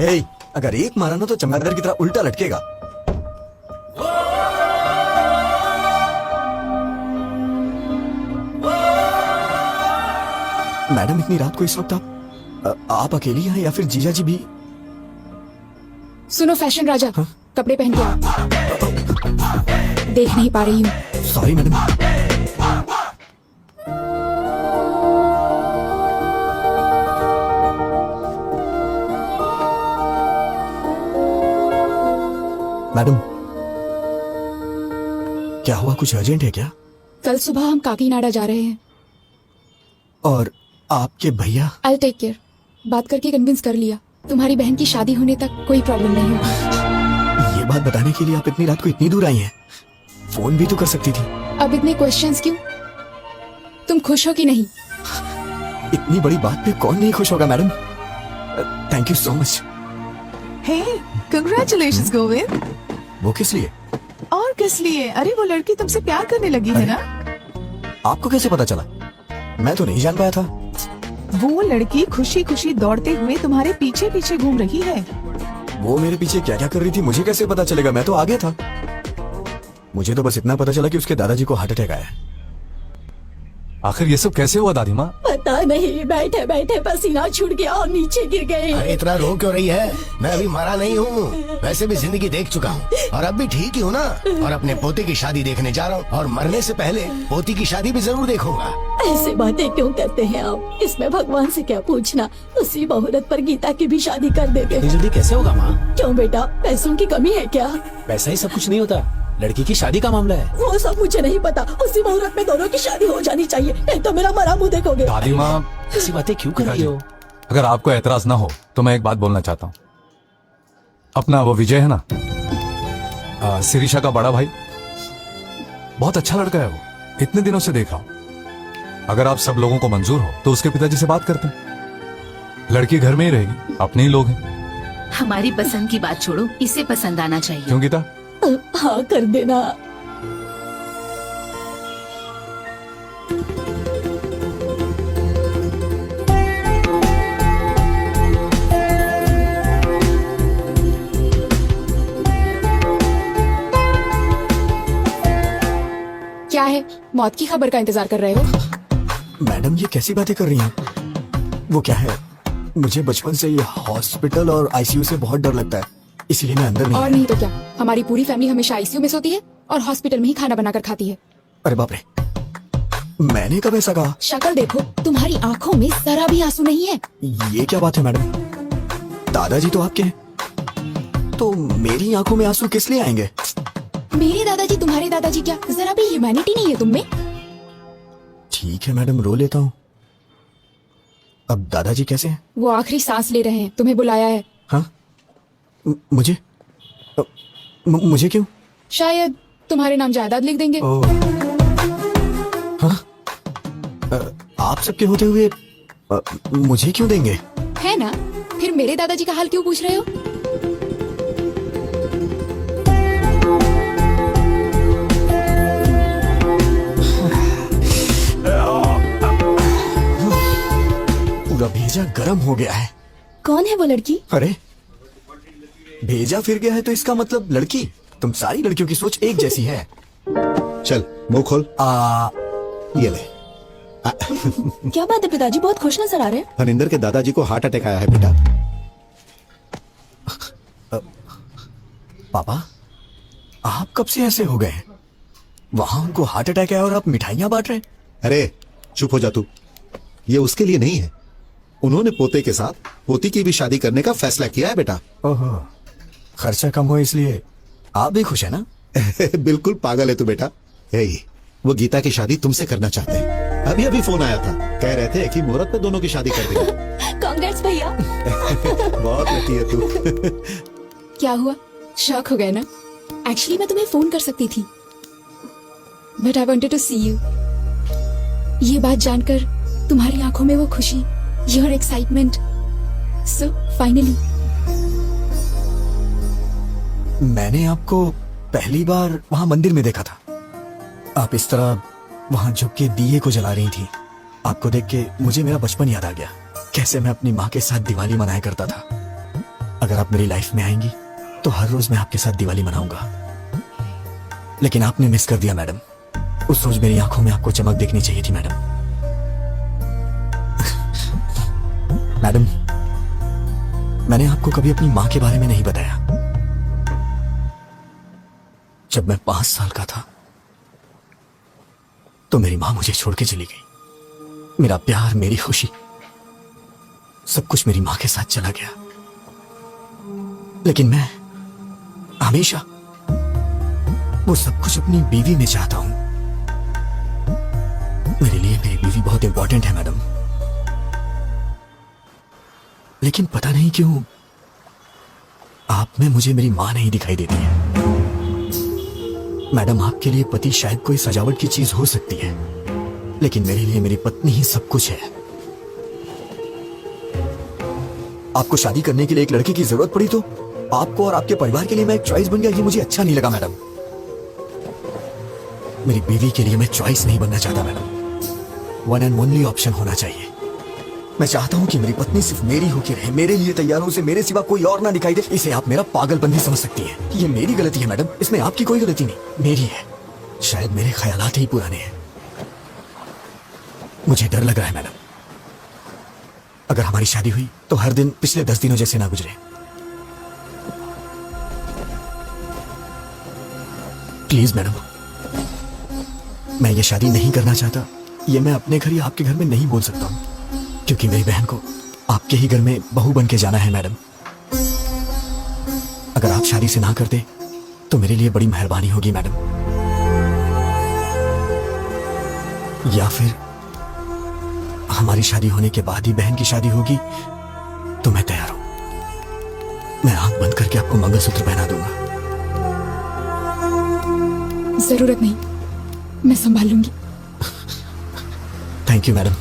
हे, अगर एक मारा ना तो चमगादड़ की तरह उल्टा लटकेगा। मैडम इतनी रात को इस वक्त आप अकेली हैं या फिर जीजा जी भी? सुनो फैशन राजा, हाँ? कपड़े पहन के आओ। देख नहीं पा रही हूँ। Sorry madam. मैडम क्या हुआ, कुछ अर्जेंट है क्या? कल सुबह हम काकीनाडा जा रहे हैं। और आपके भैया? I take care. बात करके कन्विंस कर लिया। तुम्हारी बहन की शादी होने तक कोई प्रॉब्लम नहीं होगी। ये बात बताने के लिए आप इतनी रात को इतनी दूर आई हैं? फोन भी तो कर सकती थी। अब इतने क्वेश्चंस क्यों? तुम खुश हो कि नहीं? इतनी बड़ी बात पे कौन नहीं खुश होगा madam. Thank you so much. Hey, congratulations Govind. वो किस लिए? और किस लिए? अरे वो लड़की तुमसे प्यार करने लगी है ना? आपको कैसे पता चला? मैं तो नहीं जान पाया था। वो लड़की खुशी खुशी दौड़ते हुए तुम्हारे पीछे पीछे घूम रही है। वो मेरे पीछे क्या क्या कर रही थी मुझे कैसे पता चलेगा? मैं तो आगे था। मुझे तो बस इतना पता चला कि उसके दादाजी को हार्ट अटैक आया है। आखिर ये सब कैसे हुआ दादी माँ? पता नहीं, बैठे बैठे पसीना छूट गया और नीचे गिर गए। अरे इतना रो क्यों रही है? मैं अभी मरा नहीं हूँ, वैसे भी जिंदगी देख चुका हूँ और अब भी ठीक ही हूँ ना। और अपने पोते की शादी देखने जा रहा हूँ और मरने से पहले पोती की शादी भी जरूर देखूंगा। ऐसे बातें क्यों करते हैं आप? इसमें भगवान से क्या पूछना? उसी मुहूर्त पर गीता की भी शादी कर देते इतनी हैं। जल्दी कैसे होगा माँ? क्यों बेटा, पैसों की कमी है क्या? पैसा ही सब कुछ नहीं होता, लड़की की शादी का मामला है। वो सब मुझे नहीं पता। उसी मुहूर्त में दोनों की शादी हो जानी चाहिए, नहीं तो मेरा मरा मुंह देखोगे। दादी माँ, ऐसी बातें क्यों कर रही हो? अगर आपको एतराज ना हो तो मैं एक बात बोलना चाहता हूँ। अपना वो विजय है ना, शिरीषा का बड़ा भाई, बहुत अच्छा लड़का है वो। इतने दिनों से देखा हूं। अगर आप सब लोगों को मंजूर हो तो उसके पिताजी से बात करते हैं। लड़की घर में ही रहेगी, अपने ही लोग हैं। हमारी पसंद की बात छोड़ो, इसे पसंद आना चाहिए। क्यों गीता? हाँ कर देना। क्या है, मौत की खबर का इंतजार कर रहे हो? मैडम ये कैसी बातें कर रही हैं? वो क्या है, मुझे बचपन से ये हॉस्पिटल और आईसीयू से बहुत डर लगता है, इसीलिए मैं अंदर नहीं और आया। नहीं तो क्या, हमारी पूरी फैमिली हमेशा आईसीयू में सोती है और हॉस्पिटल में ही खाना बनाकर खाती है। अरे बाप रे, मैंने कब ऐसा कहा? शक्ल देखो, तुम्हारी आंखों में जरा भी आंसू नहीं है। ये क्या बात है मैडम? दादाजी तो आपके हैं, तो मेरी आंखों में आंसू किस लिए आएंगे? मेरे दादाजी तुम्हारे दादाजी क्या, जरा भी ह्यूमैनिटी नहीं है तुम में? ठीक है मैडम, रो लेता हूँ। अब दादाजी कैसे हैं? वो आखिरी सांस ले रहे हैं, तुम्हें बुलाया है। हाँ? मुझे मुझे क्यों? शायद तुम्हारे नाम जायदाद लिख देंगे। ओह, हाँ? आप सबके होते हुए मुझे क्यों देंगे? है ना? फिर मेरे दादाजी का हाल क्यों पूछ रहे हो? पूरा भेजा गरम हो गया है। कौन है वो लड़की? अरे भेजा फिर गया है तो इसका मतलब लड़की। तुम सारी लड़कियों की सोच एक जैसी है। चल मुंह खोल। ये ले। क्या बात है पिताजी, बहुत खुश नजर आ रहे हैं। हरिंदर के दादाजी को हार्ट अटैक आया है बेटा। पापा, आप कब से ऐसे हो गए? वहां उनको हार्ट अटैक है और आप मिठाइयां बांट रहे हैं। अरे चुप हो जा तू, ये उसके लिए नहीं है। उन्होंने पोते के साथ पोती की भी शादी करने का फैसला किया है बेटा। ओहो, खर्चा कम हो इसलिए आप भी खुश है ना? बिल्कुल पागल है तू बेटा। हे, वो गीता की शादी तुमसे करना चाहते हैं। अभी अभी फोन आया था, कह रहे थे कि मुहूर्त पे दोनों की शादी कर देंगे। कांग्रेस भैया। बहुत लकी है तू। क्या हुआ, शॉक हो गए ना? एक्चुअली मैं तुम्हें फोन कर सकती थी, but I wanted to see you. ये बात जानकर तुम्हारी आंखों में वो खुशी, योर एक्साइटमेंट, सो फाइनली। मैंने आपको पहली बार वहां मंदिर में देखा था। आप इस तरह वहां झुक के दिए को जला रही थी। आपको देख के मुझे मेरा बचपन याद आ गया, कैसे मैं अपनी माँ के साथ दिवाली मनाया करता था। अगर अगर आप मेरी लाइफ में आएंगी तो हर रोज मैं आपके साथ दिवाली मनाऊंगा। लेकिन आपने मिस कर दिया मैडम। उस रोज मेरी आंखों में आपको चमक देखनी चाहिए थी मैडम। मैडम, मैंने आपको कभी अपनी मां के बारे में नहीं बताया। जब मैं 5 साल का था तो मेरी मां मुझे छोड़ के चली गई। मेरा प्यार, मेरी खुशी, सब कुछ मेरी मां के साथ चला गया। लेकिन मैं हमेशा वो सब कुछ अपनी बीवी में चाहता हूं। मेरे लिए मेरी बीवी बहुत इंपॉर्टेंट है मैडम। लेकिन पता नहीं क्यों आप में मुझे मेरी मां नहीं दिखाई देती है। मैडम, आपके लिए पति शायद कोई सजावट की चीज हो सकती है, लेकिन मेरे लिए मेरी पत्नी ही सब कुछ है। आपको शादी करने के लिए एक लड़के की जरूरत पड़ी तो आपको और आपके परिवार के लिए मैं एक चॉइस बन गया, ये मुझे अच्छा नहीं लगा मैडम। मेरी बीवी के लिए मैं चॉइस नहीं बनना चाहता madam. One and only option होना चाहिए। मैं चाहता हूं कि मेरी पत्नी सिर्फ मेरी होकर रहे, मेरे लिए तैयार हो, उसे मेरे सिवा कोई और ना दिखाई दे। इसे आप मेरा पागलपन भी समझ सकती हैं। ये मेरी गलती है मैडम, इसमें आपकी कोई गलती नहीं, मेरी है। शायद मेरे ख्यालात ही पुराने हैं। मुझे डर लग रहा है मैडम, अगर हमारी शादी हुई तो हर दिन पिछले 10 दिनों जैसे ना गुजरे। प्लीज मैडम, मैं ये शादी नहीं करना चाहता। ये मैं अपने घर या आपके घर में नहीं बोल सकता हूं, क्योंकि मेरी बहन को आपके ही घर में बहू बन के जाना है मैडम। अगर आप शादी से ना करते तो मेरे लिए बड़ी मेहरबानी होगी मैडम। या फिर हमारी शादी होने के बाद ही बहन की शादी होगी तो मैं तैयार हूं। मैं आंख बंद करके आपको मंगलसूत्र पहना दूंगा। जरूरत नहीं, मैं संभाल लूंगी। Thank you madam.